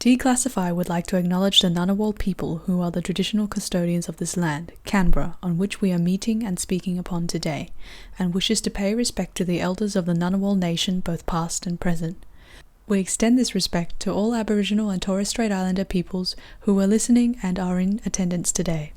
Declassify would like to acknowledge the Ngunnawal people who are the traditional custodians of this land, Canberra, on which we are meeting and speaking upon today, and wishes to pay respect to the elders of the Ngunnawal nation both past and present. We extend this respect to all Aboriginal and Torres Strait Islander peoples who are listening and are in attendance today.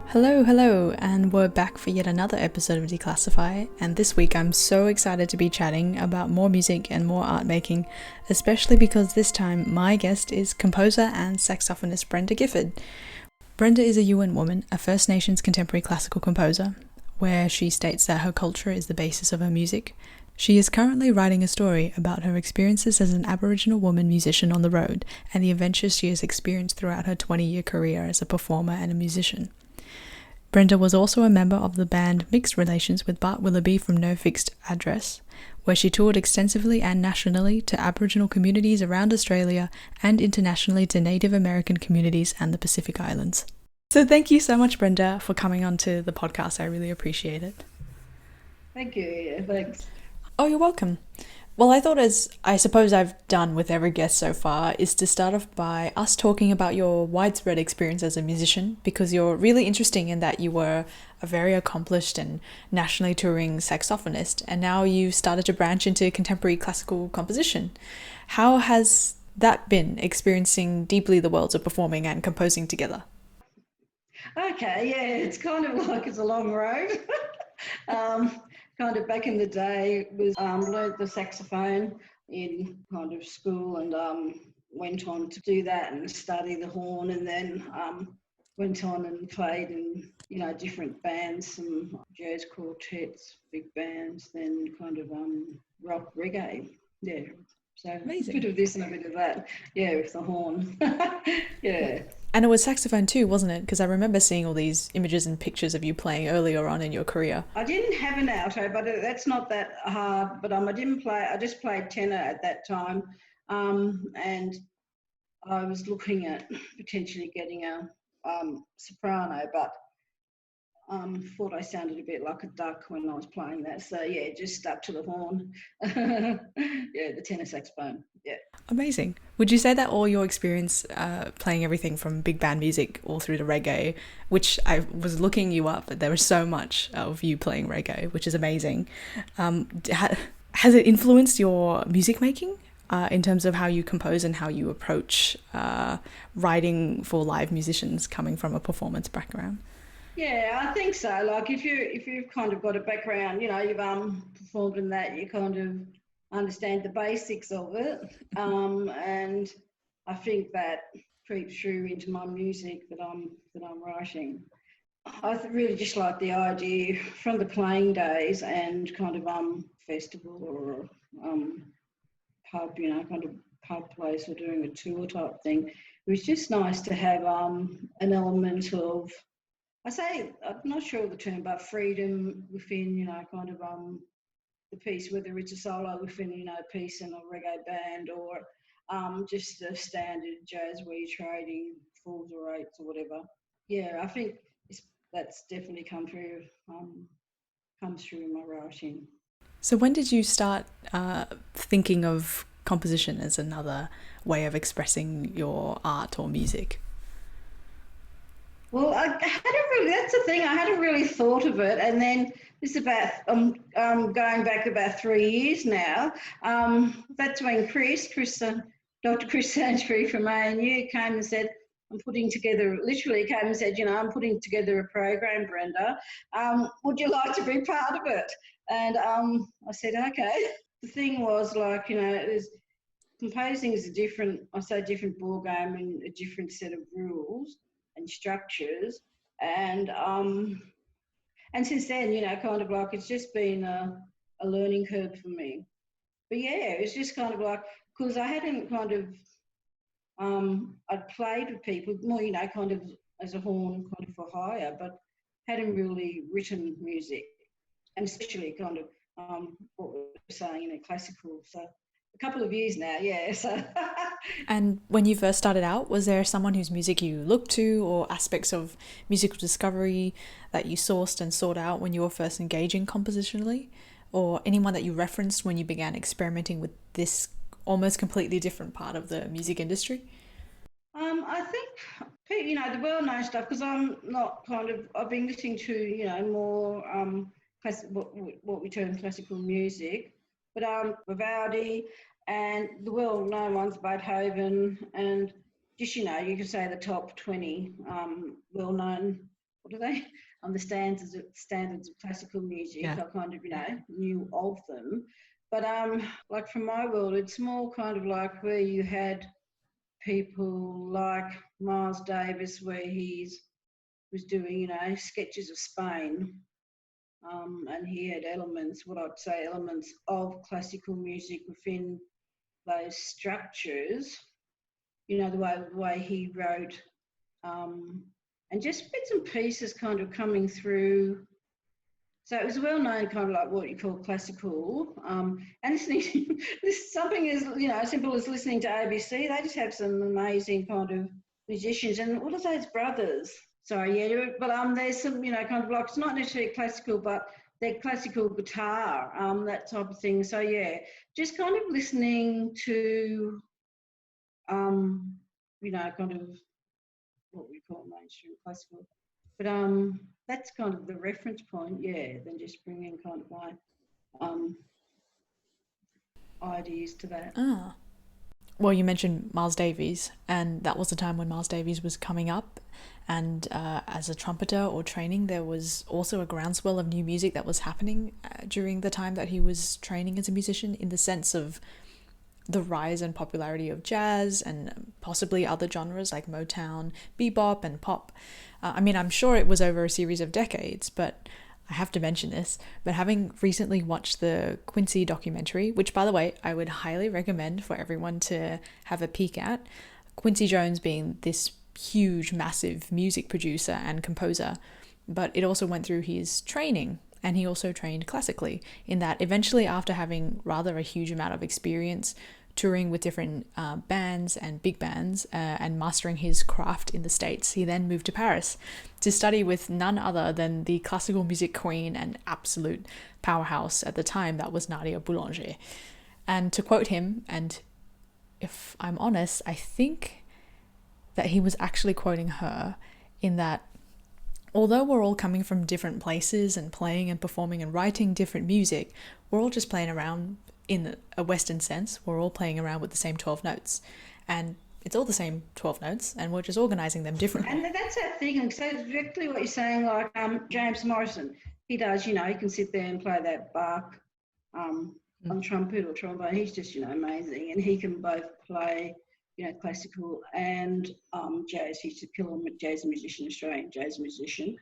Hello, and we're back for yet another episode of Declassify, and this week I'm so excited to be chatting about more music and more art making, especially because this time my guest is composer and saxophonist Brenda Gifford. Brenda is a Yuin woman, a First Nations contemporary classical composer, where she states that her culture is the basis of her music. She is currently writing a story about her experiences as an Aboriginal woman musician on the road and the adventures she has experienced throughout her 20-year career as a performer and a musician. Brenda was also a member of the band Mixed Relations with Bart Willoughby from No Fixed Address, where she toured extensively and nationally to Aboriginal communities around Australia and internationally to Native American communities and the Pacific Islands. So thank you so much, Brenda, for coming onto the podcast. I really appreciate it. Thank you. Yeah, thanks. Oh, you're welcome. Well, I thought, as I suppose I've done with every guest so far, is to start off by us talking about your widespread experience as a musician, because you're really interesting in that you were a very accomplished and nationally touring saxophonist, and now you've started to branch into contemporary classical composition. How has that been, experiencing deeply the worlds of performing and composing together? Okay, yeah, it's kind of like it's a long road. Kind of back in the day was learnt the saxophone in kind of school and went on to do that and study the horn, and then went on and played in different bands, some jazz quartets, big bands, then kind of rock reggae. Yeah, so Amazing. A bit of this and a bit of that. Yeah, with the horn. Yeah. And it was saxophone too, wasn't it? Because I remember seeing all these images and pictures of you playing earlier on in your career. I didn't have an alto, but that's not that hard. But I didn't play. I just played tenor at that time, and I was looking at potentially getting a soprano, but thought I sounded a bit like a duck when I was playing that. So yeah, just stuck to the horn. Yeah, the tenor saxophone. Yeah. Amazing. Would you say that all your experience playing everything from big band music all through to reggae, which I was looking you up, but there was so much of you playing reggae, which is amazing. Has it influenced your music making in terms of how you compose and how you approach writing for live musicians coming from a performance background? Yeah, I think so. Like if you've kind of got a background, you've performed in that, you kind of understand the basics of it, and I think that creeps through into my music that I'm writing. I really just like the idea from the playing days and kind of festival or pub, kind of pub place or doing a tour type thing. It was just nice to have an element of, I'm not sure of the term, but freedom within, kind of the piece, whether it's a solo within, a piece in a reggae band or just the standard jazz where you're trading fours or eights or whatever. Yeah, I think that's definitely comes through in my writing. So when did you start thinking of composition as another way of expressing your art or music? Well, that's the thing, I hadn't really thought of it. And then this is about, going back about 3 years now. That's when Dr. Chris Sainsbury from ANU came and said, I'm putting together a program, Brenda. Would you like to be part of it? And I said, okay. The thing was composing is a different ball game and a different set of rules and structures, and since then, kind of like it's just been a learning curve for me. But yeah, it's just kind of like, because I hadn't kind of I'd played with people more, kind of as a horn, kind of for hire, but hadn't really written music, and especially kind of what we're saying, classical. So a couple of years now, yeah. So. And when you first started out, was there someone whose music you looked to or aspects of musical discovery that you sourced and sought out when you were first engaging compositionally? or anyone that you referenced when you began experimenting with this almost completely different part of the music industry? I think, the well-known stuff, because I'm not I've been listening to, more what we term classical music, but Vivaldi and the well-known ones, Beethoven, and just, you could say the top 20 well-known, what are they? The standards of classical music. Yeah. I knew of them. But like from my world, it's more kind of like where you had people like Miles Davis, where was doing, sketches of Spain, and he had elements of classical music within those structures. The way he wrote, and just bits and pieces kind of coming through. So it was well known, kind of like what you call classical. And listening, something as simple as listening to ABC. They just have some amazing kind of musicians. And what are those brothers? Sorry, yeah, but there's some, kind of like, it's not necessarily classical, but they're classical guitar, that type of thing. So yeah, just kind of listening to, kind of what we call mainstream classical. But that's kind of the reference point, yeah, then just bringing kind of my ideas to that. Ah. Well, you mentioned Miles Davis, and that was the time when Miles Davis was coming up. And as a trumpeter or training, there was also a groundswell of new music that was happening during the time that he was training as a musician, in the sense of the rise and popularity of jazz and possibly other genres like Motown, bebop, and pop. I'm sure it was over a series of decades, but I have to mention this, but having recently watched the Quincy documentary, which, by the way, I would highly recommend for everyone to have a peek at, Quincy Jones being this huge, massive music producer and composer, but it also went through his training, and he also trained classically, in that eventually, after having rather a huge amount of experience touring with different bands and big bands and mastering his craft in the States, he then moved to Paris to study with none other than the classical music queen and absolute powerhouse at the time, that was Nadia Boulanger. And to quote him, and if I'm honest, I think that he was actually quoting her, in that although we're all coming from different places and playing and performing and writing different music, we're all just playing around in a Western sense. We're all playing around with the same 12 notes. And it's all the same 12 notes, and we're just organising them differently. And that's that thing, and so exactly what you're saying, like James Morrison, he does, he can sit there and play that Bach on trumpet or trombone. He's just, amazing. And he can both play, classical and jazz. He's a killer jazz musician, Australian jazz musician.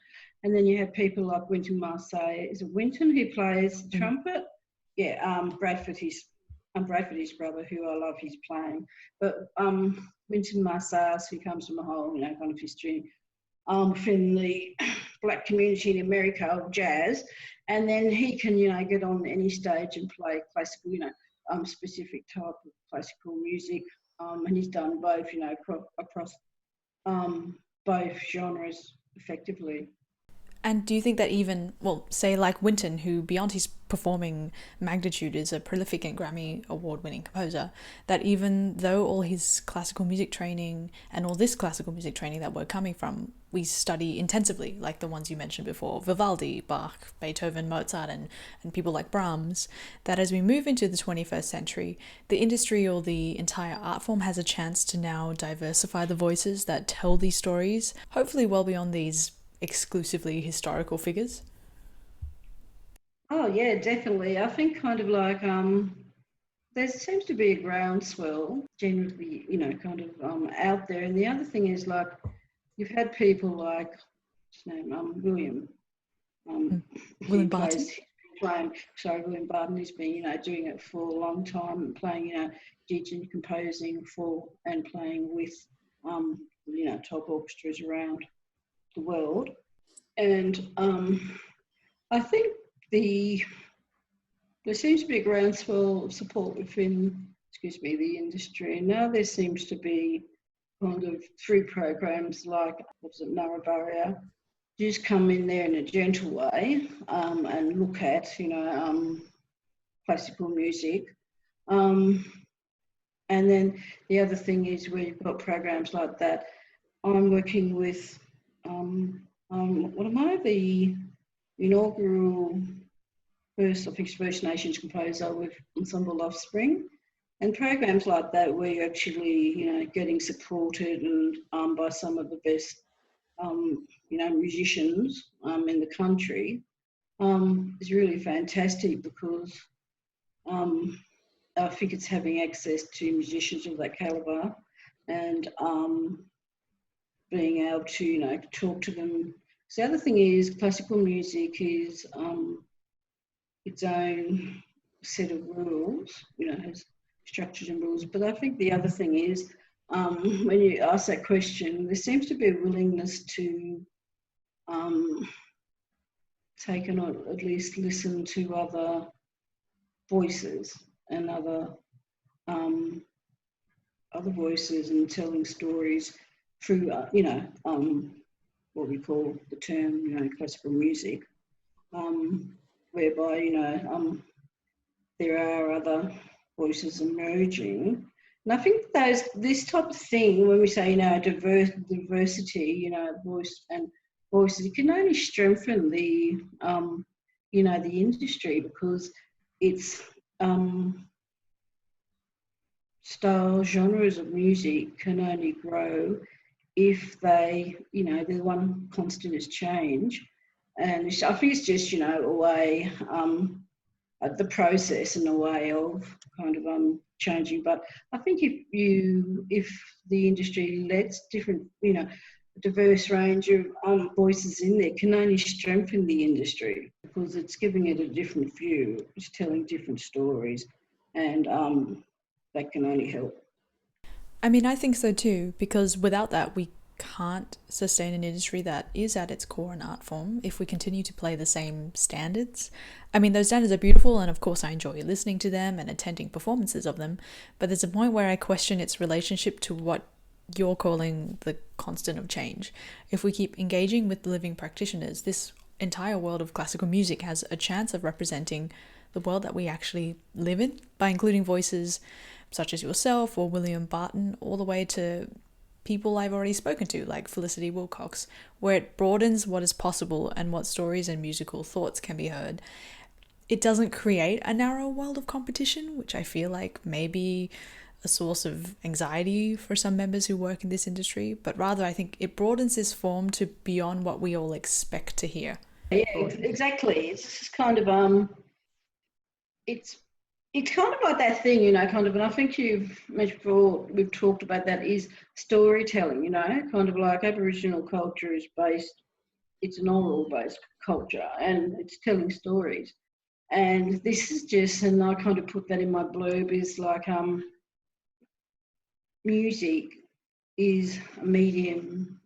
And then you have people like Wynton Marsalis. Is it Wynton who plays trumpet? Yeah, Bradford, his brother, who I love his playing. But Wynton Marsalis, who comes from a whole, kind of history within the black community in America of jazz. And then he can, get on any stage and play classical, specific type of classical music. And he's done both, across both genres effectively. And do you think that even, say like Wynton, who beyond his performing magnitude is a prolific and Grammy award-winning composer, that even though all his classical music training and all this classical music training that we're coming from, we study intensively, like the ones you mentioned before, Vivaldi, Bach, Beethoven, Mozart, and people like Brahms, that as we move into the 21st century, the industry or the entire art form has a chance to now diversify the voices that tell these stories, hopefully well beyond these exclusively historical figures? Oh yeah, definitely. I think kind of like there seems to be a groundswell generally, kind of out there. And the other thing is, like, you've had people like his name, William Barton. William Barton. He's been, doing it for a long time, and playing, teaching, composing for and playing with top orchestras around the world. And I think there seems to be a groundswell of support within, the industry. And now there seems to be kind of through programs like, Narra Barrier, just come in there in a gentle way and look at, classical music. And then the other thing is where you've got programs like that, I'm working with, what am I, the inaugural first, I think, First Nations composer with Ensemble Offspring. And programs like that where you're actually, getting supported and by some of the best, musicians in the country is really fantastic because I think it's having access to musicians of that calibre and being able to, talk to them. So the other thing is classical music is its own set of rules, has structures and rules. But I think the other thing is when you ask that question, there seems to be a willingness to take and at least listen to other voices and other voices and telling stories through, what we call the term, classical music, whereby, there are other voices emerging. And I think this type of thing, when we say, diversity, voice and voices, it can only strengthen the, the industry because it's style genres of music can only grow if they, the one constant is change. And I think it's just, a way, the process and a way of kind of changing. But I think if the industry lets different, diverse range of voices in there can only strengthen the industry because it's giving it a different view, it's telling different stories, and that can only help. I mean, I think so too, because without that, we can't sustain an industry that is at its core an art form if we continue to play the same standards. I mean, those standards are beautiful, and of course I enjoy listening to them and attending performances of them, but there's a point where I question its relationship to what you're calling the constant of change. If we keep engaging with living practitioners, this entire world of classical music has a chance of representing the world that we actually live in by including voices such as yourself or William Barton, all the way to people I've already spoken to, like Felicity Wilcox, where it broadens what is possible and what stories and musical thoughts can be heard. It doesn't create a narrow world of competition, which I feel like may be a source of anxiety for some members who work in this industry, but rather I think it broadens this form to beyond what we all expect to hear. Yeah, exactly. It's just kind of it's kind of like that thing, kind of, and I think you've mentioned before, we've talked about that, is storytelling, kind of like Aboriginal culture is it's an oral based culture and it's telling stories. And this is just, and I kind of put that in my blurb, is like music is a medium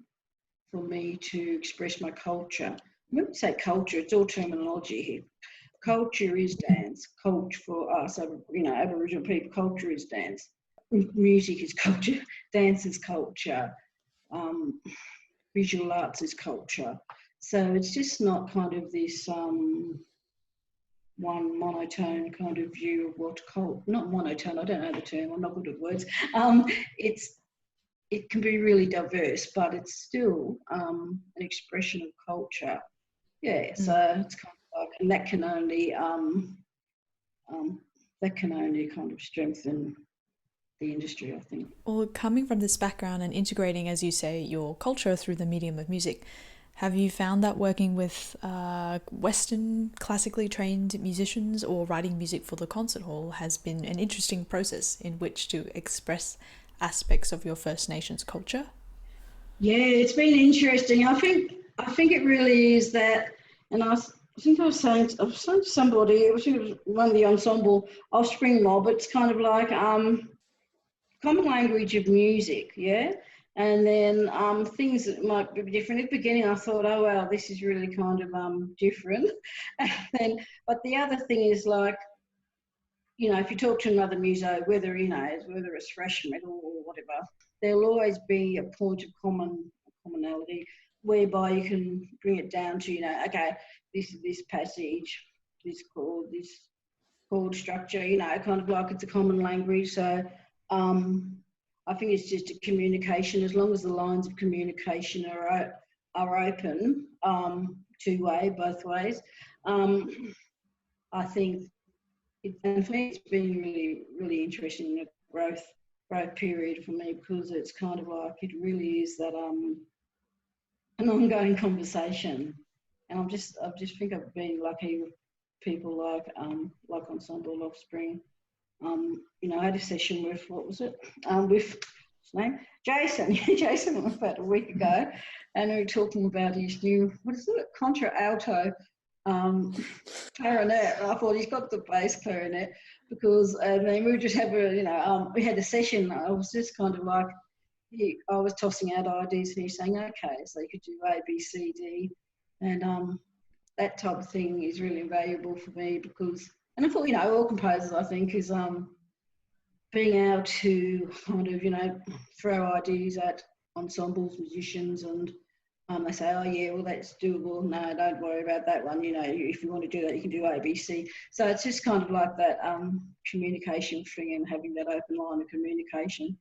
for me to express my culture. When we say culture, it's all terminology here. Culture is dance. Culture for us, Aboriginal people, culture is dance. Music is culture. Dance is culture. Visual arts is culture. So it's just not kind of this one monotone kind of view of what not monotone, I don't know the term, I'm not good at words. It can be really diverse, but it's still an expression of culture. Yeah, so it's kind of like, and that can only kind of strengthen the industry, I think. Well, coming from this background and integrating, as you say, your culture through the medium of music, have you found that working with Western classically trained musicians or writing music for the concert hall has been an interesting process in which to express aspects of your First Nations culture? Yeah, it's been interesting. I think it really is that, and I think I was saying to somebody, I think it was one of the ensemble Offspring mob, it's kind of like common language of music, yeah? And then things that might be different. At the beginning, I thought, oh, wow, this is really kind of different. But the other thing is like, if you talk to another muso, whether it's thrash metal or whatever, there'll always be a point of commonality whereby you can bring it down to, okay, this is this passage, this chord, this chord structure, you know, kind of like it's a common language. So I think it's just a communication. As long as the lines of communication are open, two-way, both ways, I think for me it's been really, really interesting, a growth period for me, because it's kind of like it really is that an ongoing conversation. And I just think I've been lucky with people like Ensemble Offspring. You know, I had a session with, what was it? With his name? Jason. Jason, about a week ago, and we were talking about his new, what is it? Contra alto clarinet. And I thought he's got the bass clarinet, because I mean, we just have a, you know, we had a session. I was just kind of like, I was tossing out ideas and he's saying, okay, so you could do A, B, C, D, and that type of thing is really invaluable for me, because, and I thought, you know, all composers, I think, is being able to kind of, you know, throw ideas at ensembles, musicians, and they say, oh yeah, well that's doable. No, don't worry about that one. You know, if you want to do that, you can do A, B, C. So it's just kind of like that communication thing, and having that open line of communication.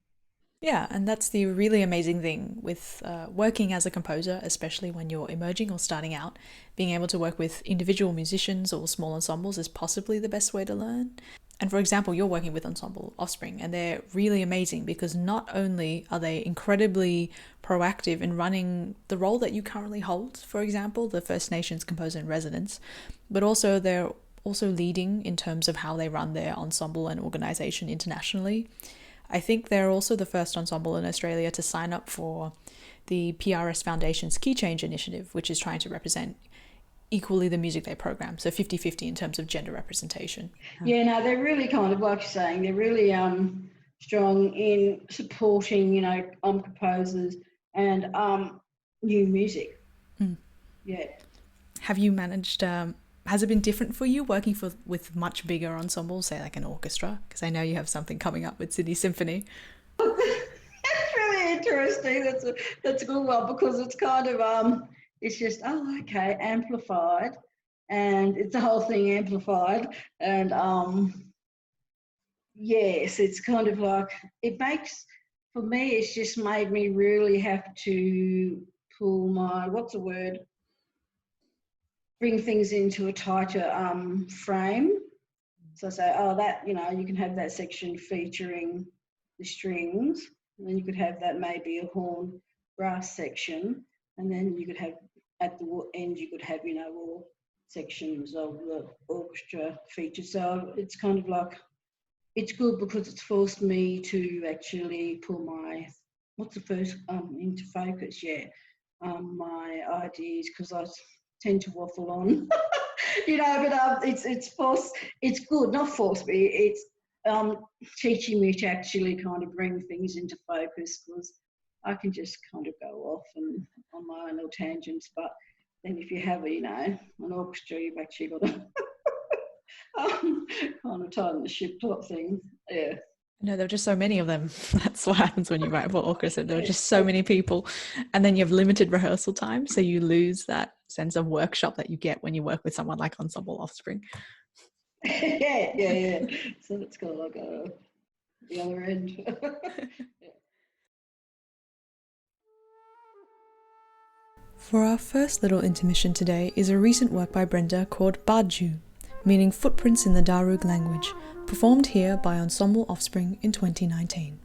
Yeah, and that's the really amazing thing with working as a composer, especially when you're emerging or starting out. Being able to work with individual musicians or small ensembles is possibly the best way to learn. And for example, you're working with Ensemble Offspring, and they're really amazing because not only are they incredibly proactive in running the role that you currently hold, for example, the First Nations composer in residence, but also they're also leading in terms of how they run their ensemble and organisation internationally. I think they're also the first ensemble in Australia to sign up for the PRS Foundation's Key Change initiative, which is trying to represent equally the music they program, so 50-50 in terms of gender representation. Yeah, no, they're really kind of, like you're saying, they're really strong in supporting, you know, composers and new music. Yeah. Have you managed, has it been different for you working with much bigger ensembles, say like an orchestra? Because I know you have something coming up with Sydney Symphony. That's really interesting. That's a good one, because it's kind of it's just, oh, okay, amplified, and it's the whole thing amplified, and yes, it's kind of like, it makes, for me, it's just made me really have to pull my, what's the word, bring things into a tighter frame. So I say, oh, that, you know, you can have that section featuring the strings, and then you could have that maybe a horn brass section, and then you could have, at the end, you could have, you know, all sections of the orchestra featured. So it's kind of like, it's good because it's forced me to actually pull my, what's the first, into focus, my ideas, because I tend to waffle on, you know, but it's forced, it's good, not forced me, it's teaching me to actually kind of bring things into focus, because I can just kind of go off and on my own little tangents, but then if you have, you know, an orchestra, you've actually got to kind of tighten the ship type thing. Yeah. No, there are just so many of them. That's what happens when you write for orchestra. There are just so many people, and then you have limited rehearsal time, so you lose that sense of workshop that you get when you work with someone like Ensemble Offspring. yeah. So it's kind of like the other end. Yeah. For our first little intermission today is a recent work by Brenda called Baju, meaning footprints in the Darug language, performed here by Ensemble Offspring in 2019.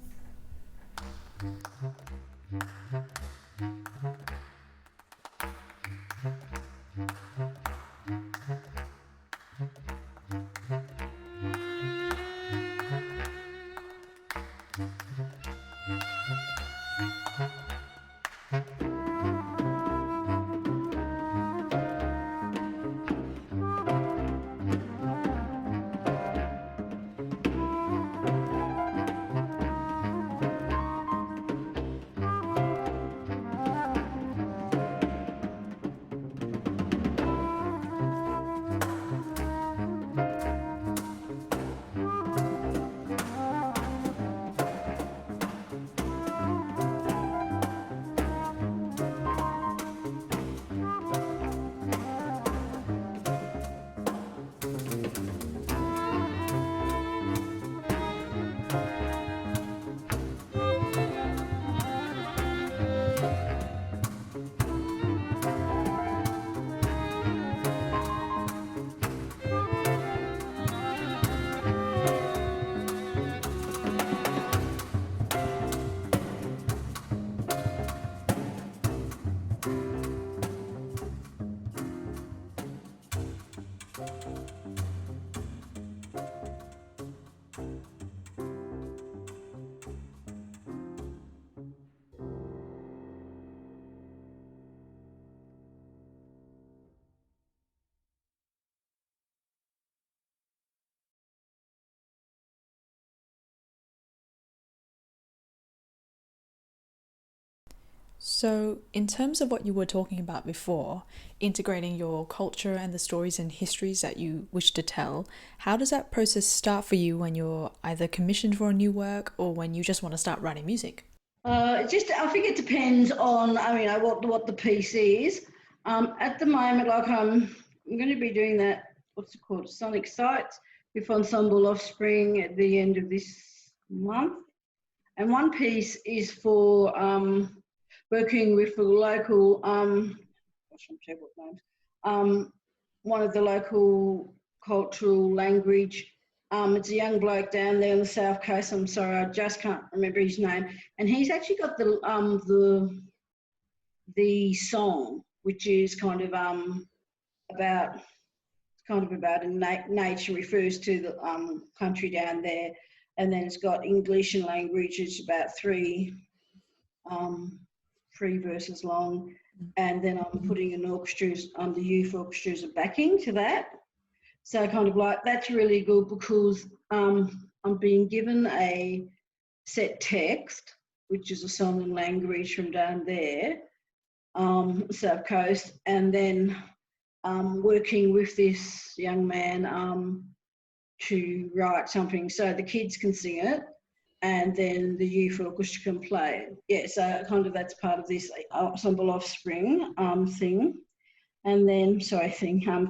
So, in terms of what you were talking about before, integrating your culture and the stories and histories that you wish to tell, how does that process start for you when you're either commissioned for a new work or when you just want to start writing music? I think it depends on, what the piece is. At the moment, I'm going to be doing that, what's it called, Sonic Sites with Ensemble Offspring at the end of this month. And one piece is for working with the local, gosh, I'm terrible at names, one of the local cultural language. It's a young bloke down there on the south coast. I'm sorry, I just can't remember his name. And he's actually got the song, which is kind of about nature, refers to the country down there, and then it's got English and language. It's about three verses long, and then I'm putting an orchestras, the youth orchestras are backing to that. So kind of like that's really good because I'm being given a set text, which is a song and language from down there, South Coast, and then working with this young man to write something so the kids can sing it and then the youth orchestra can play it. Yeah, so kind of that's part of this Ensemble Offspring thing. And then,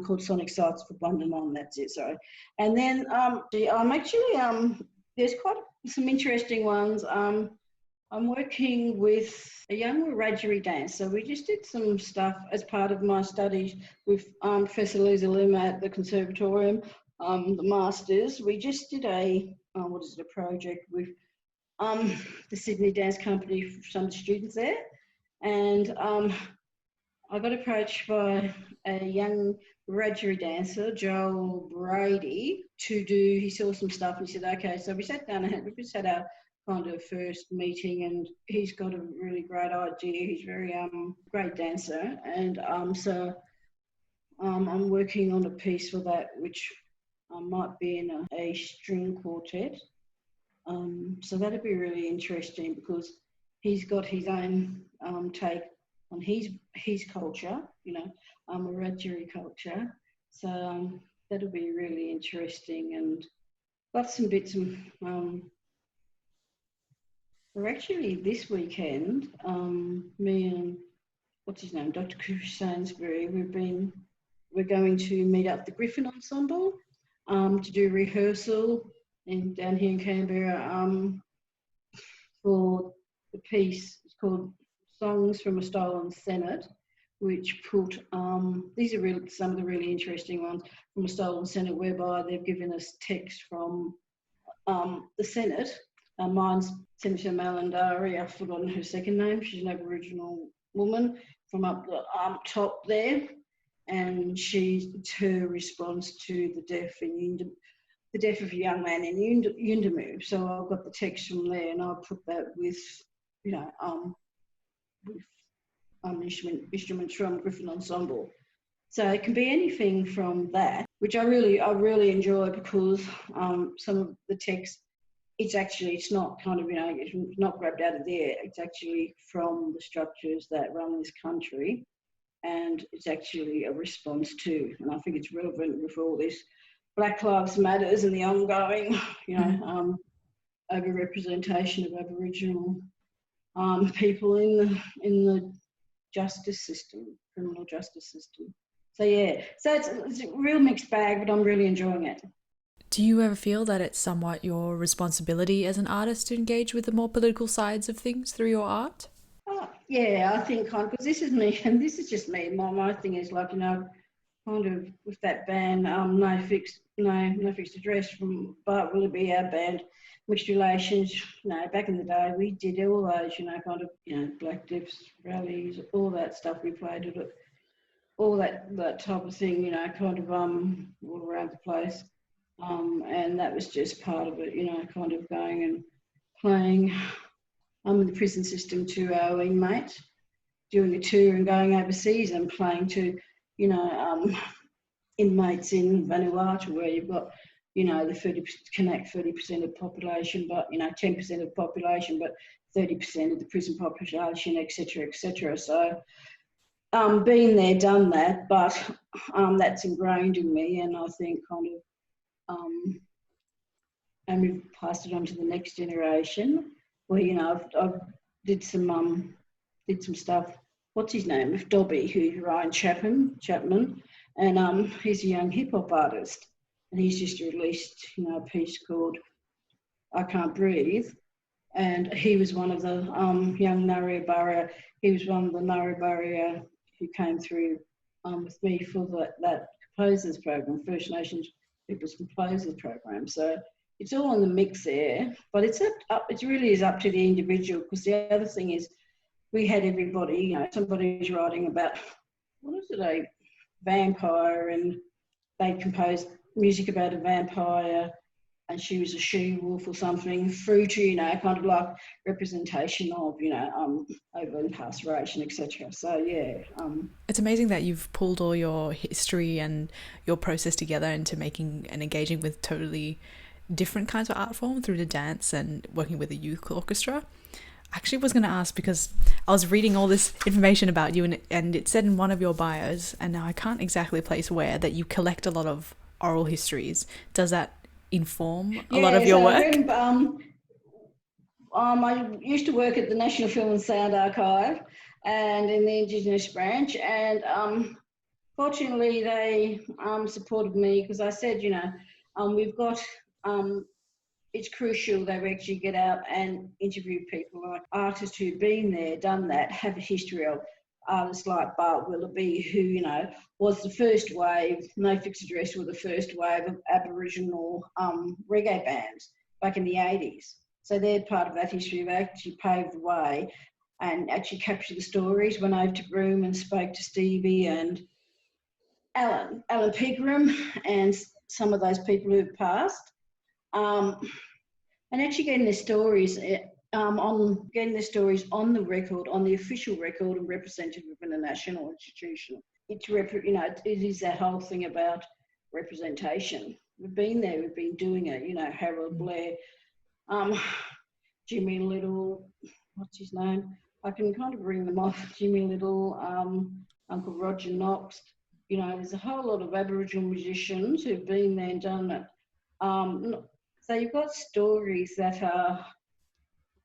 called Sonic Sites for Bundanon, that's it, sorry. And then I'm actually, there's quite some interesting ones. I'm working with a young Wiradjuri dance. So we just did some stuff as part of my studies with Professor Lisa Lima at the Conservatorium, the Masters. We just did a project with the Sydney Dance Company for some students there. And I got approached by a young Wiradjuri dancer, Joel Brady, he saw some stuff and he said, okay, so we sat down and we just had our kind of first meeting, and he's got a really great idea. He's very great dancer, and so I'm working on a piece for that, which might be in a string quartet. So that'd be really interesting because he's got his own take on his culture, Wiradjuri culture. So that'll be really interesting, and got some bits of. We're actually this weekend, me and what's his name, Dr. Chris Sainsbury, we're going to meet up the Griffin Ensemble to do rehearsal down here in Canberra for the piece. It's called Songs from a Stolen Senate, which put these are some of the really interesting ones from a stolen Senate, whereby they've given us text from the Senate. Mine's Senator Malandari. I've forgotten her second name. She's an Aboriginal woman from up the top there, and it's her response to the death of a young man in Yuin. So I've got the text from there, and I'll put that with, instruments from Griffin Ensemble. So it can be anything from that, which I really enjoy because some of the text. It's not kind of, it's not grabbed out of the air. It's actually from the structures that run this country, and it's actually a response to, and I think it's relevant with all this Black Lives Matters and the ongoing, over-representation of Aboriginal people in the justice system, criminal justice system. So yeah, so it's a real mixed bag, but I'm really enjoying it. Do you ever feel that it's somewhat your responsibility as an artist to engage with the more political sides of things through your art? Yeah, I think because this is me, and this is just me. My thing is kind of with that band, no fixed address from Bart Willoughby, our band, Mixed Relations. Back in the day, we did all those, Black Lives rallies, all that stuff. We played it, all that type of thing, kind of all around the place. And that was just part of it, kind of going and playing in the prison system to our inmates, doing a tour and going overseas and playing to, inmates in Vanuatu, where you've got, the 30% of population, but 10% of population, but 30% of the prison population, etc., etc. So been there, done that, but that's ingrained in me, and I think kind of, and we've passed it on to the next generation. Where I've did some stuff. What's his name? With Dobby, who's Ryan Chapman, and he's a young hip hop artist, and he's just released a piece called "I Can't Breathe," and he was one of the young Narrabri. He was one of the Narrabri who came through with me for that composers program, First Nations People's Composers program. So it's all in the mix there, but it really is up to the individual, because the other thing is we had everybody, somebody's writing about, a vampire, and they composed music about a vampire and she was a she-wolf or something, through to, kind of like representation of, over incarceration, etc. So, yeah. It's amazing that you've pulled all your history and your process together into making and engaging with totally different kinds of art form through the dance and working with a youth orchestra. I actually was going to ask, because I was reading all this information about you, and it said in one of your bios, and now I can't exactly place where, that you collect a lot of oral histories. Does that inform a lot of your work? I used to work at the National Film and Sound Archive and in the Indigenous branch, and fortunately they supported me, because I said, we've got, it's crucial that we actually get out and interview people, like artists who've been there, done that, have a history of. Artists like Bart Willoughby, who, was the first wave, No Fixed Address were the first wave of Aboriginal reggae bands back in the 80s. So they're part of that history. They actually paved the way and actually captured the stories. Went over to Broome and spoke to Stevie and Alan Pegram and some of those people who've passed. And actually getting their stories on the record, on the official record, and represented within a national institution. It is that whole thing about representation. We've been there, we've been doing it. Harold Blair, Jimmy Little, what's his name? I can kind of ring them off. Jimmy Little, Uncle Roger Knox. There's a whole lot of Aboriginal musicians who've been there and done it. So you've got stories that are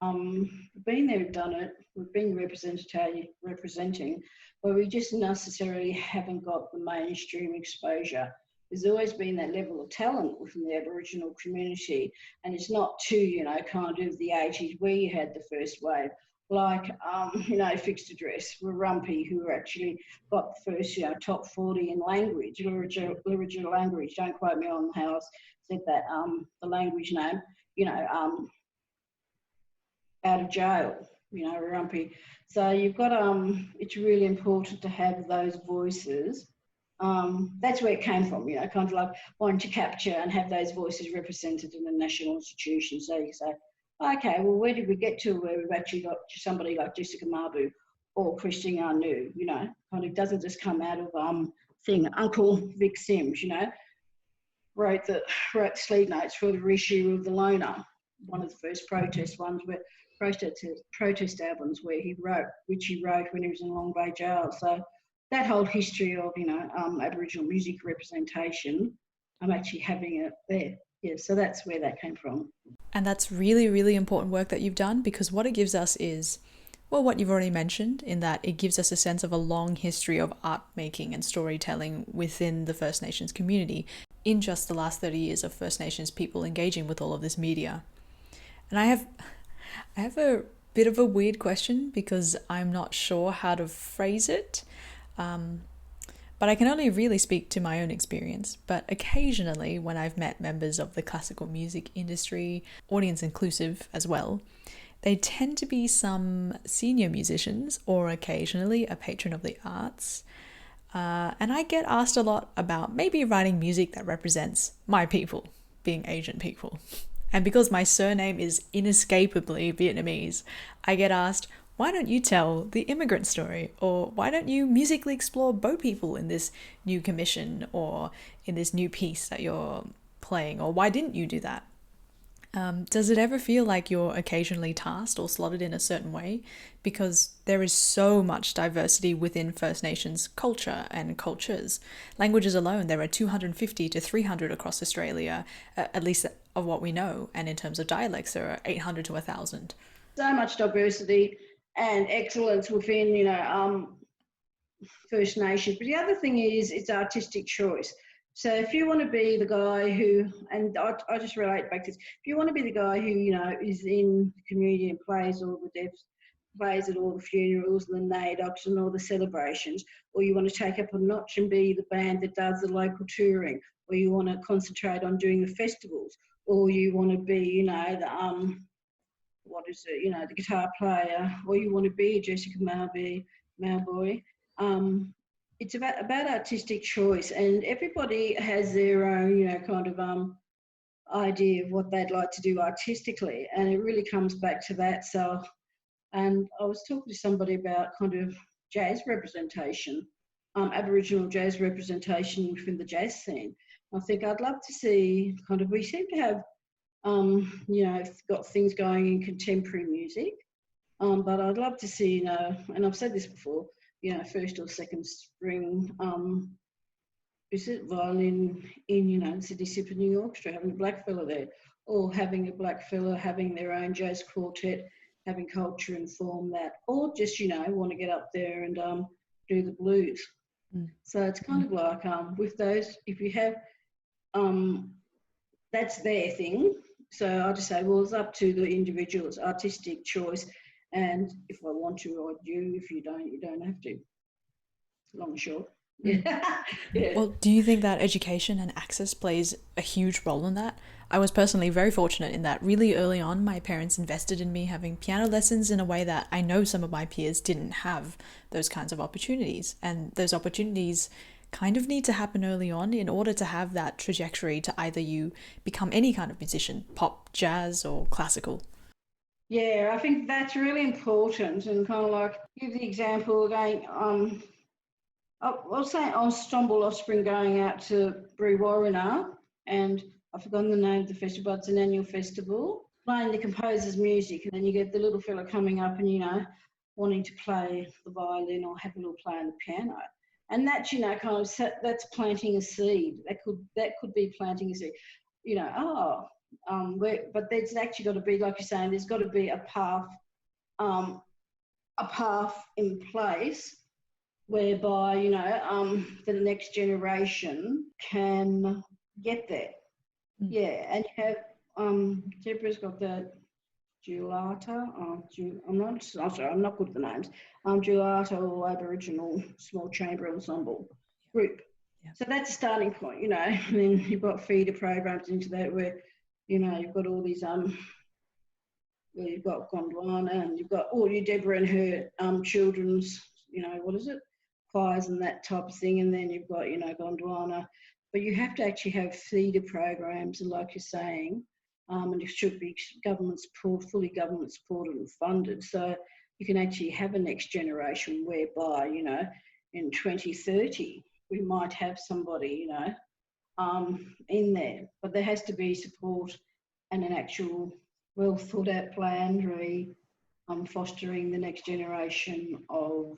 been there, done it. We've been representing, but we just necessarily haven't got the mainstream exposure. There's always been that level of talent within the Aboriginal community, and it's not to, kind of the 80s where you had the first wave, like, Fixed Address, Warumpi, who actually got the first, top 40 in language, Aboriginal language. Don't quote me on how I said that, the language name, out of jail, Warumpi. So you've got, it's really important to have those voices. That's where it came from, kind of like wanting to capture and have those voices represented in a national institution. So you say, okay, well, where did we get to where we've actually got somebody like Jessica Mabu or Christine Arnoux, kind of doesn't just come out of thing. Uncle Vic Sims, wrote the sleeve notes for the reissue of The Loner, one of the first protest ones, where protest albums which he wrote when he was in Long Bay Jail. So that whole history of, Aboriginal music representation, I'm actually having it there. Yeah, so that's where that came from. And that's really, really important work that you've done, because what it gives us is, well, what you've already mentioned, in that it gives us a sense of a long history of art making and storytelling within the First Nations community in just the last 30 years of First Nations people engaging with all of this media. And I have a bit of a weird question, because I'm not sure how to phrase it. But I can only really speak to my own experience. But occasionally, when I've met members of the classical music industry, audience inclusive as well, they tend to be some senior musicians, or occasionally a patron of the arts. And I get asked a lot about maybe writing music that represents my people, being Asian people. And because my surname is inescapably Vietnamese, I get asked, why don't you tell the immigrant story? Or why don't you musically explore Bow people in this new commission or in this new piece that you're playing? Or why didn't you do that? Does it ever feel like you're occasionally tasked or slotted in a certain way? Because there is so much diversity within First Nations culture and cultures. Languages alone, there are 250 to 300 across Australia, at least of what we know. And in terms of dialects, there are 800 to 1,000. So much diversity and excellence within, First Nations. But the other thing is it's artistic choice. So if you want to be the guy who, and I just relate back to this, if you want to be the guy who, is in the community and plays all the deaths, plays at all the funerals and the NAIDOCs and all the celebrations, or you want to take up a notch and be the band that does the local touring, or you want to concentrate on doing the festivals, or you want to be, the the guitar player, or you want to be Jessica Mauboy. It's about artistic choice, and everybody has their own, idea of what they'd like to do artistically, and it really comes back to that. So, and I was talking to somebody about kind of jazz representation, Aboriginal jazz representation within the jazz scene. I think I'd love to see we seem to have, got things going in contemporary music, but I'd love to see, and I've said this before, first or second string, violin in, Sydney Symphony Orchestra, having a black fella there, or having a black fella having their own jazz quartet, having culture inform that, or just, want to get up there and do the blues. So it's kind of like with those, if you have, that's their thing. So I just say, well, it's up to the individual's artistic choice. And if I want to, I do. If you don't have to. Long and short. Yeah. Yeah. Well, do you think that education and access plays a huge role in that? I was personally very fortunate in that really early on, my parents invested in me having piano lessons in a way that I know some of my peers didn't have those kinds of opportunities. And those opportunities kind of need to happen early on in order to have that trajectory to either you become any kind of musician, pop, jazz, or classical. Yeah, I think that's really important, and kind of like give the example again. I'll say Ensemble Offspring going out to Brewarrina, and I've forgotten the name of the festival, but it's an annual festival, playing the composer's music, and then you get the little fella coming up and, wanting to play the violin or have a little play on the piano. And that's, that's planting a seed. That could be planting a seed. But there's actually got to be, like you're saying, there's got to be a path in place whereby, the next generation can get there. Yeah, and you have, Deborah's got the Dualata, I'm not good with the names, Dualata or Aboriginal Small Chamber Ensemble group. Yeah. So that's a starting point, and then you've got feeder programs into that where, you've got all these, you've got Gondwana and you've got all your Deborah and her children's, choirs and that type of thing, and then you've got, Gondwana. But you have to actually have feeder programs, and like you're saying, and it should be fully government supported and funded, so you can actually have a next generation whereby, in 2030, we might have somebody, in there. But there has to be support and an actual well thought out plan, really fostering the next generation of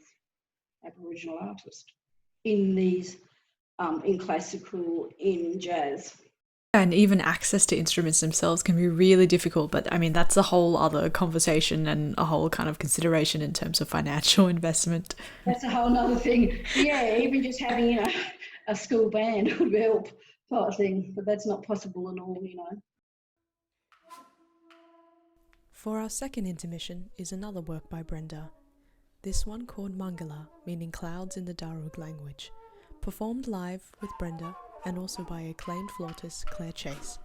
Aboriginal artists in these, in classical, in jazz. And even access to instruments themselves can be really difficult, but I mean, that's a whole other conversation and a whole kind of consideration in terms of financial investment. That's a whole other thing. Yeah, even just having, a school band would help, type thing, but that's not possible at all, For our second intermission is another work by Brenda, this one called Mangala, meaning clouds in the Darug language, performed live with Brenda and also by acclaimed flautist Claire Chase.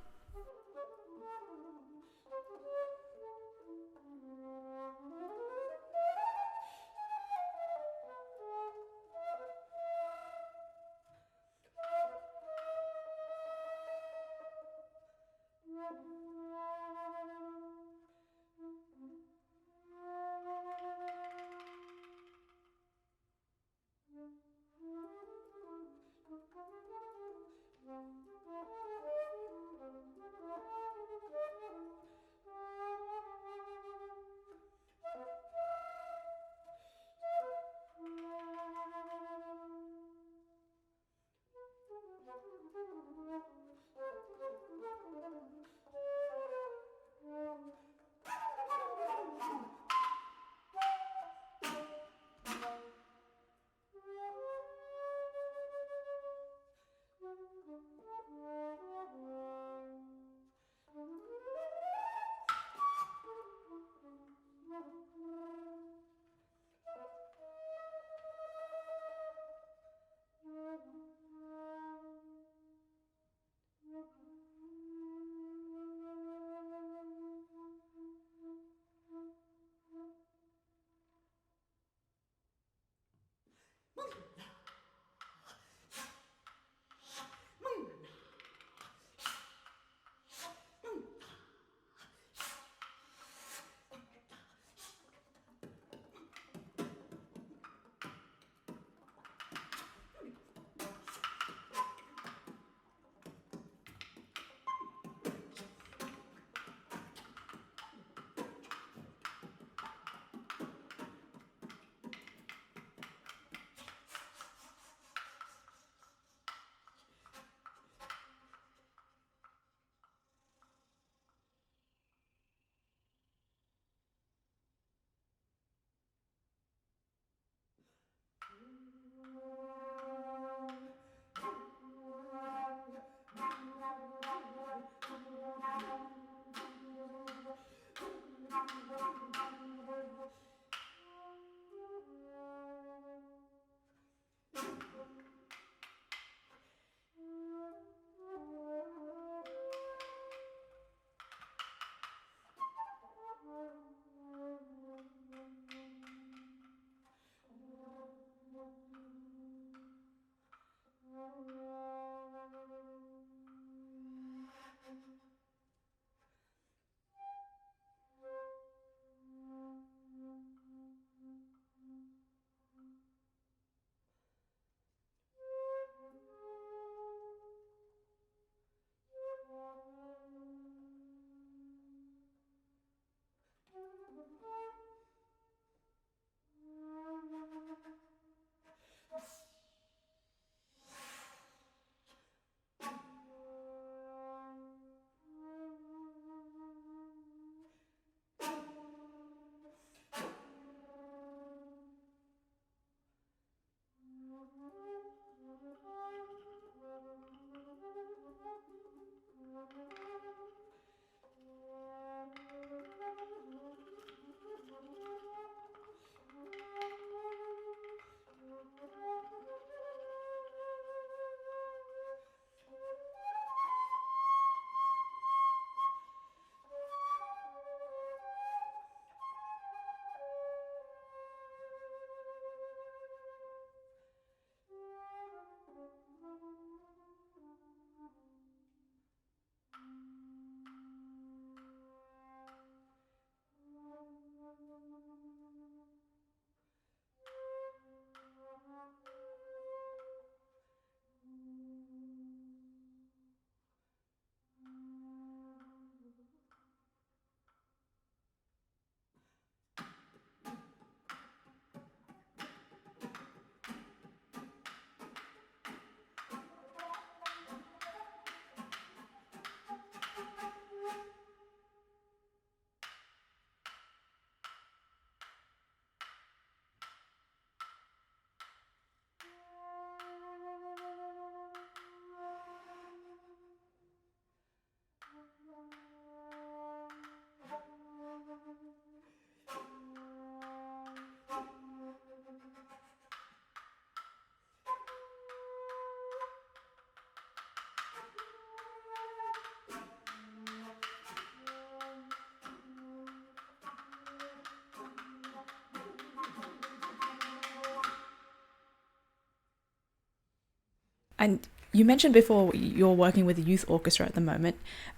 And you mentioned before you're working with a youth orchestra at the moment.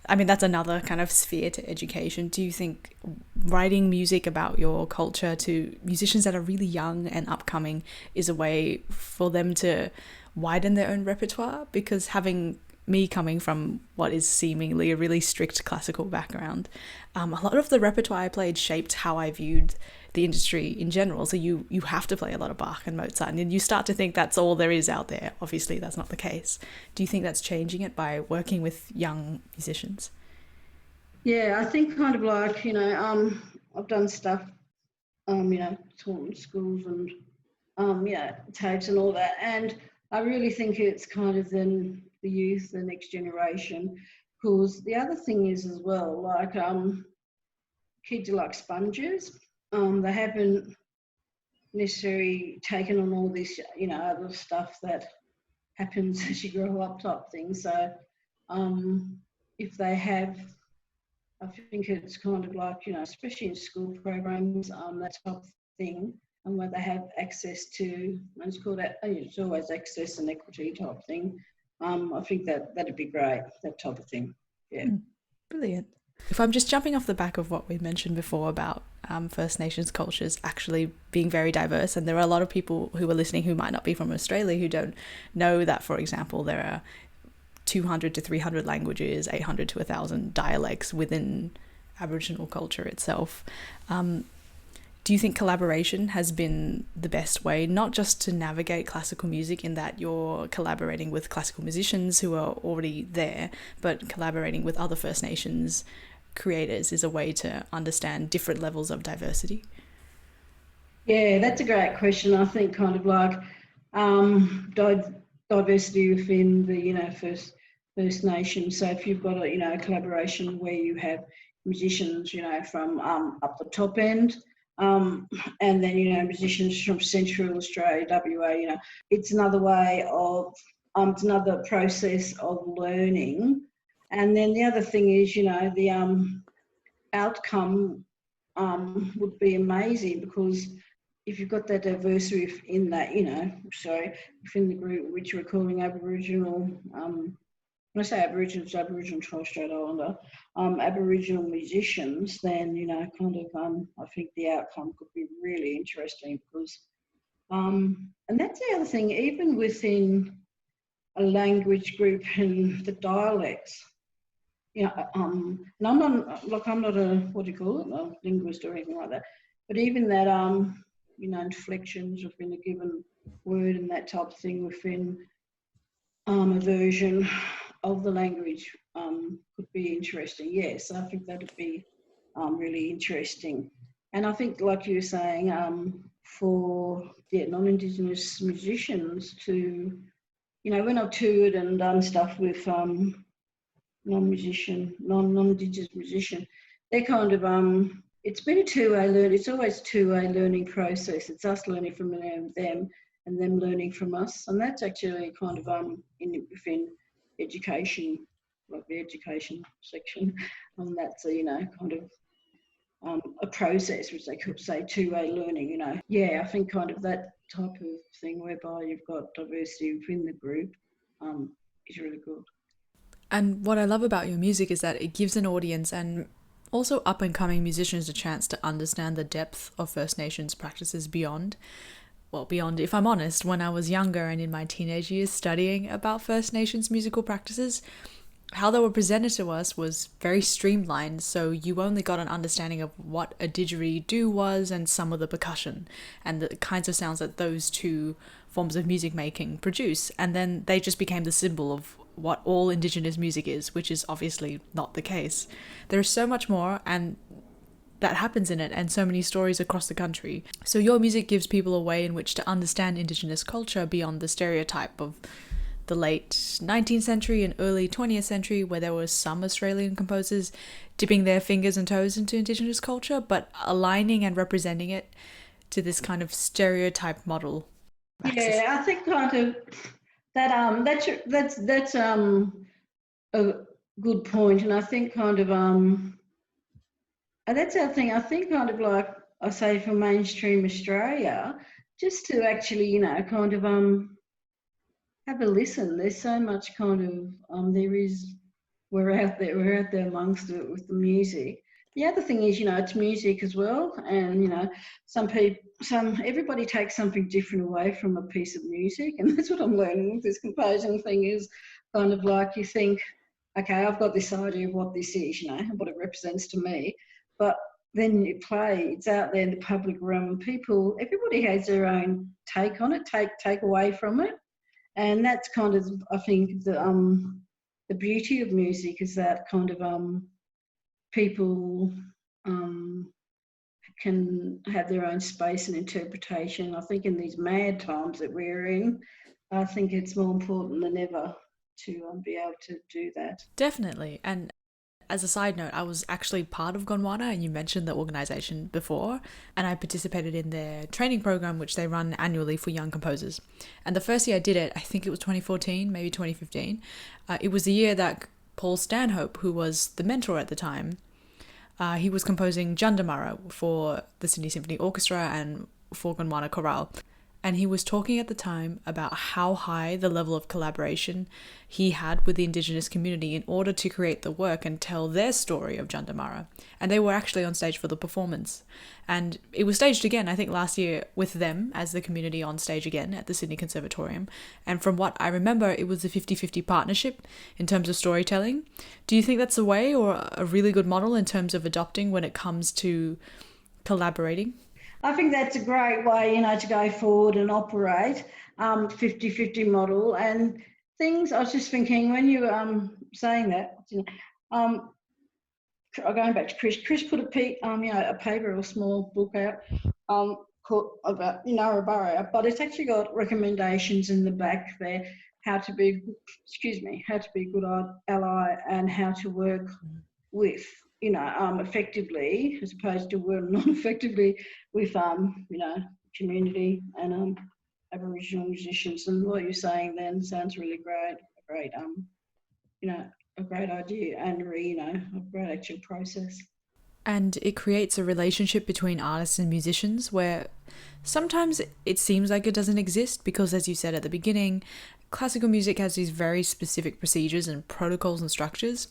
I mean, that's another kind of sphere to education. Do you think writing music about your culture to musicians that are really young and upcoming is a way for them to widen their own repertoire? Because having me coming from what is seemingly a really strict classical background, a lot of the repertoire I played shaped how I viewed the industry in general. So you have to play a lot of Bach and Mozart, and you start to think that's all there is out there. Obviously, that's not the case. Do you think that's changing it by working with young musicians? Yeah, I think kind of like, I've done stuff, taught in schools and, tapes and all that. And I really think it's kind of the youth, the next generation. Because the other thing is as well, like kids are like sponges. They haven't necessarily taken on all this, other stuff that happens as you grow up type thing. So if they have, I think it's kind of like, especially in school programs, that type of thing, and where they have access to, and it's called, it's always access and equity type thing. I think that'd be great, that type of thing. Yeah. Brilliant. If I'm just jumping off the back of what we mentioned before about First Nations cultures actually being very diverse, and there are a lot of people who are listening who might not be from Australia who don't know that, for example, there are 200 to 300 languages, 800 to 1,000 dialects within Aboriginal culture itself. Do you think collaboration has been the best way, not just to navigate classical music in that you're collaborating with classical musicians who are already there, but collaborating with other First Nations creators is a way to understand different levels of diversity? Yeah, that's a great question. I think kind of like diversity within the, First Nations. So if you've got a collaboration where you have musicians, from up the top end, and then musicians from Central Australia, WA, it's another way of it's another process of learning. And then the other thing is, the outcome would be amazing, because if you've got that diversity in that, within the group which we're calling Aboriginal, when I say Aboriginal, it's Aboriginal Torres Strait Islander, Aboriginal musicians, then, I think the outcome could be really interesting, because, and that's the other thing, even within a language group and the dialects, and I'm not a, what do you call it, a linguist or anything like that, but even that, inflections within a given word and that type of thing within a version of the language could be interesting. Yes, I think that would be really interesting. And I think, like you were saying, for non-Indigenous musicians to, when I've toured and done stuff with non-Indigenous musician, they're kind of, it's been a two-way learn. It's always a two-way learning process. It's us learning from them and them learning from us. And that's actually kind of within education, like the education section, and that's a, kind of a process which they could say two-way learning, Yeah, I think kind of that type of thing whereby you've got diversity within the group is really good. And what I love about your music is that it gives an audience and also up and coming musicians a chance to understand the depth of First Nations practices beyond, if I'm honest, when I was younger and in my teenage years studying about First Nations musical practices, how they were presented to us was very streamlined, so you only got an understanding of what a didgeridoo was and some of the percussion and the kinds of sounds that those two forms of music making produce, and then they just became the symbol of what all Indigenous music is, which is obviously not the case. There is so much more and that happens in it, and so many stories across the country. So your music gives people a way in which to understand Indigenous culture beyond the stereotype of the late 19th century and early 20th century, where there were some Australian composers dipping their fingers and toes into Indigenous culture, but aligning and representing it to this kind of stereotype model. Yeah, I think kind of that's a good point, and I think kind of and that's our thing. I think kind of like I say for mainstream Australia, just to actually kind of have a listen. There's so much kind of we're out there amongst it with the music. The other thing is, it's music as well, and everybody takes something different away from a piece of music, and that's what I'm learning with this composing thing. Is kind of like you think, okay, I've got this idea of what this is, and what it represents to me, but then you play, it's out there in the public realm, and everybody has their own take on it, take away from it, and that's kind of, I think, the beauty of music is that kind of people can have their own space and interpretation. I think in these mad times that we're in, I think it's more important than ever to be able to do that. Definitely. And as a side note, I was actually part of Gondwana, and you mentioned the organisation before, and I participated in their training program, which they run annually for young composers. And the first year I did it, I think it was 2014, maybe 2015. It was the year that Paul Stanhope, who was the mentor at the time, he was composing Jundamara for the Sydney Symphony Orchestra and for Gondwana Chorale. And he was talking at the time about how high the level of collaboration he had with the Indigenous community in order to create the work and tell their story of Jundamara. And they were actually on stage for the performance. And it was staged again, I think last year, with them as the community on stage again at the Sydney Conservatorium. And from what I remember, it was a 50-50 partnership in terms of storytelling. Do you think that's a way or a really good model in terms of adopting when it comes to collaborating? I think that's a great way, to go forward and operate 50-50 model and things. I was just thinking when you saying that, going back to Chris put a paper or a small book out called about Narrabri, but it's actually got recommendations in the back there how to be a good ally and how to work with effectively as opposed to not effectively with community and Aboriginal musicians. And what you're saying then sounds really great, a great idea and a great actual process. And it creates a relationship between artists and musicians where sometimes it seems like it doesn't exist because, as you said at the beginning, classical music has these very specific procedures and protocols and structures.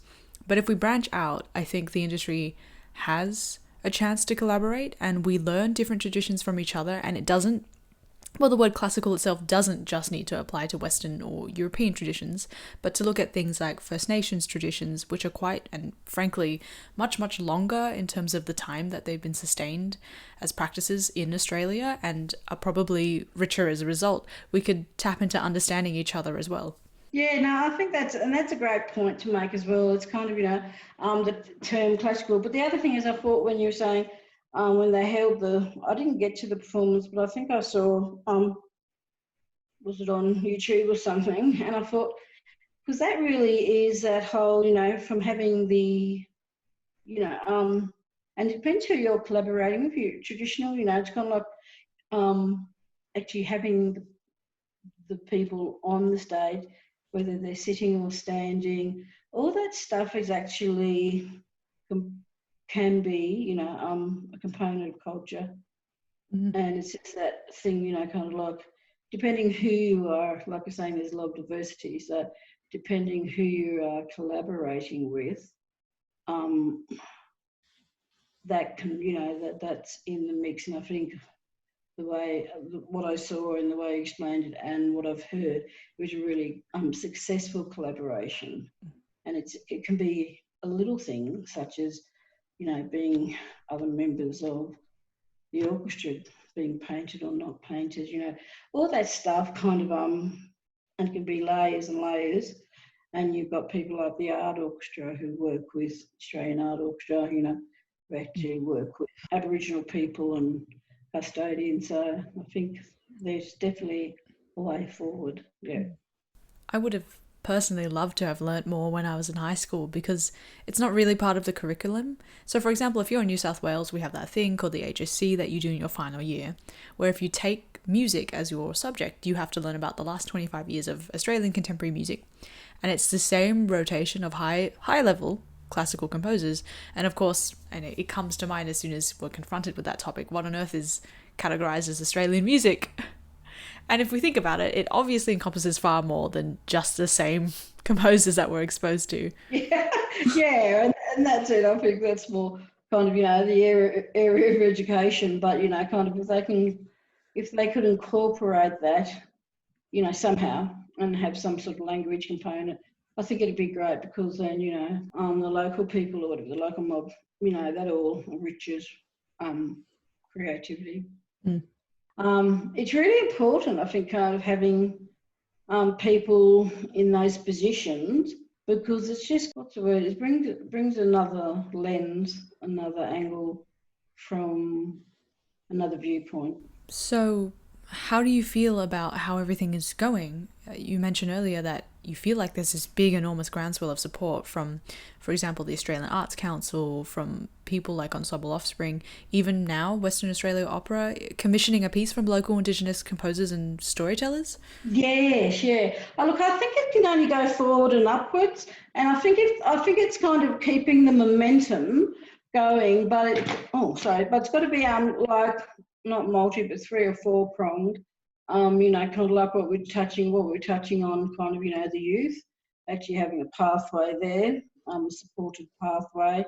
But if we branch out, I think the industry has a chance to collaborate and we learn different traditions from each other, and the word classical itself doesn't just need to apply to Western or European traditions, but to look at things like First Nations traditions, which are quite, and frankly, much, much longer in terms of the time that they've been sustained as practices in Australia and are probably richer as a result. We could tap into understanding each other as well. Yeah, no, I think that's a great point to make as well. It's kind of, the term classical. But the other thing is I thought when you were saying when they held I didn't get to the performance, but I think I saw, was it on YouTube or something? And I thought, because that really is that whole, from having the, and it depends who you're collaborating with. You traditional, it's kind of like actually having the people on the stage, whether they're sitting or standing, all that stuff is actually can be, a component of culture. Mm-hmm. And it's just that thing, kind of like, depending who you are, like I was saying, there's a lot of diversity. So depending who you are collaborating with, that can, that's in the mix. And I think what I saw and the way you explained it and what I've heard, it was a really successful collaboration. And it can be a little thing such as, being other members of the orchestra being painted or not painted, all that stuff kind of, and it can be layers and layers. And you've got people like the art orchestra who work with Australian Art Orchestra, who actually work with Aboriginal people and custodians. So I think there's definitely a way forward. Yeah. I would have personally loved to have learnt more when I was in high school because it's not really part of the curriculum. So for example, if you're in New South Wales, we have that thing called the HSC that you do in your final year, where if you take music as your subject, you have to learn about the last 25 years of Australian contemporary music. And it's the same rotation of high level classical composers. And of course, and it comes to mind as soon as we're confronted with that topic, what on earth is categorized as Australian music? And if we think about it, it obviously encompasses far more than just the same composers that we're exposed to. Yeah, and that's it. I think that's more kind of, the area of education, but, kind of if they could incorporate that, somehow and have some sort of language component, I think it'd be great because then, the local people or whatever, the local mob, that all enriches creativity. It's really important, I think, kind of having people in those positions, because it's just, what's the word, it brings another lens, another angle from another viewpoint. So how do you feel about how everything is going? You mentioned earlier that you feel like there's this big, enormous groundswell of support from, for example, the Australian Arts Council, from people like Ensemble Offspring, even now Western Australia Opera commissioning a piece from local Indigenous composers and storytellers. Yes, yeah. Look, I think it can only go forward and upwards, and I think it's kind of keeping the momentum going. But it's got to be like not multi, but 3 or 4 pronged. Kind of like what we're touching on, kind of, the youth actually having a pathway there, a supported pathway.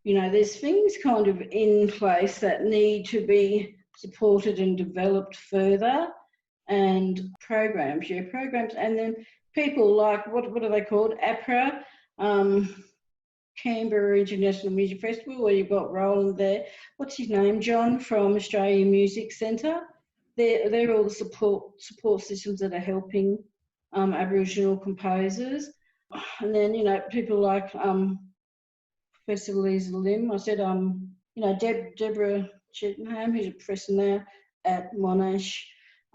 There's things kind of in place that need to be supported and developed further, and programs, and then people like, what are they called? APRA, Canberra International Music Festival, where you've got Roland there. What's his name? John from Australian Music Centre. They're all the support systems that are helping Aboriginal composers. And then, people like Professor Lisa Lim. I said, Deborah Chettenham, who's a professor now at Monash.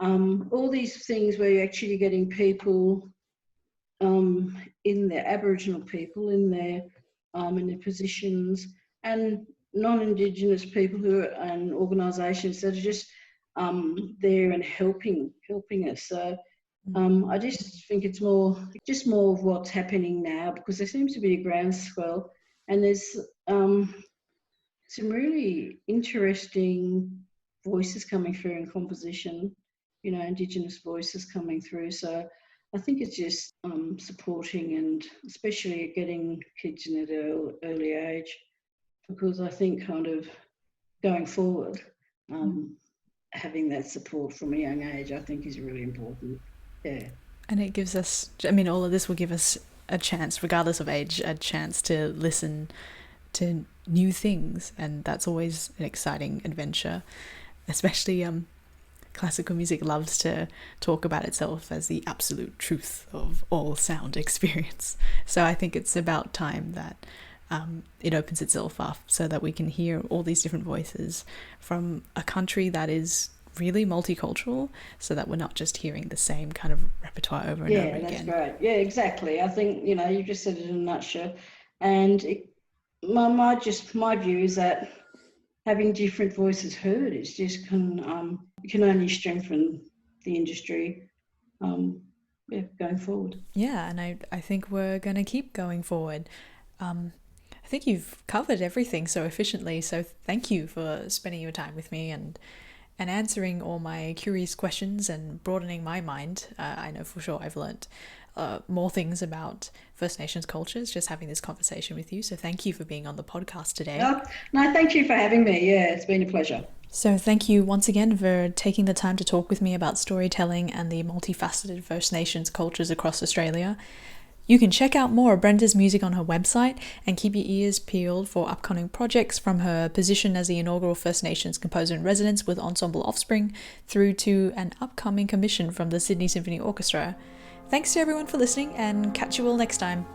All these things where you're actually getting people in their Aboriginal people in their positions, and non-Indigenous people and organisations that are just there and helping us. So I just think it's more of what's happening now, because there seems to be a groundswell, and there's some really interesting voices coming through in composition, Indigenous voices coming through. So I think it's just supporting, and especially getting kids in at an early age, because I think kind of going forward, having that support from a young age, I think, is really important. Yeah. And it gives us, all of this will give us a chance, regardless of age, a chance to listen to new things, and that's always an exciting adventure. Especially classical music loves to talk about itself as the absolute truth of all sound experience. So I think it's about time that it opens itself up so that we can hear all these different voices from a country that is really multicultural, so that we're not just hearing the same kind of repertoire over and over again. Yeah, that's great. Yeah, exactly. I think, you just said it in a nutshell. And my view is that having different voices heard is just can only strengthen the industry going forward. Yeah, and I think we're going to keep going forward. I think you've covered everything so efficiently, so thank you for spending your time with me and answering all my curious questions and broadening my mind. I know for sure I've learnt more things about First Nations cultures just having this conversation with you. So thank you for being on the podcast today. No, thank you for having me. Yeah, it's been a pleasure. So thank you once again for taking the time to talk with me about storytelling and the multifaceted First Nations cultures across Australia. You can check out more of Brenda's music on her website and keep your ears peeled for upcoming projects, from her position as the inaugural First Nations composer in residence with Ensemble Offspring through to an upcoming commission from the Sydney Symphony Orchestra. Thanks to everyone for listening, and catch you all next time.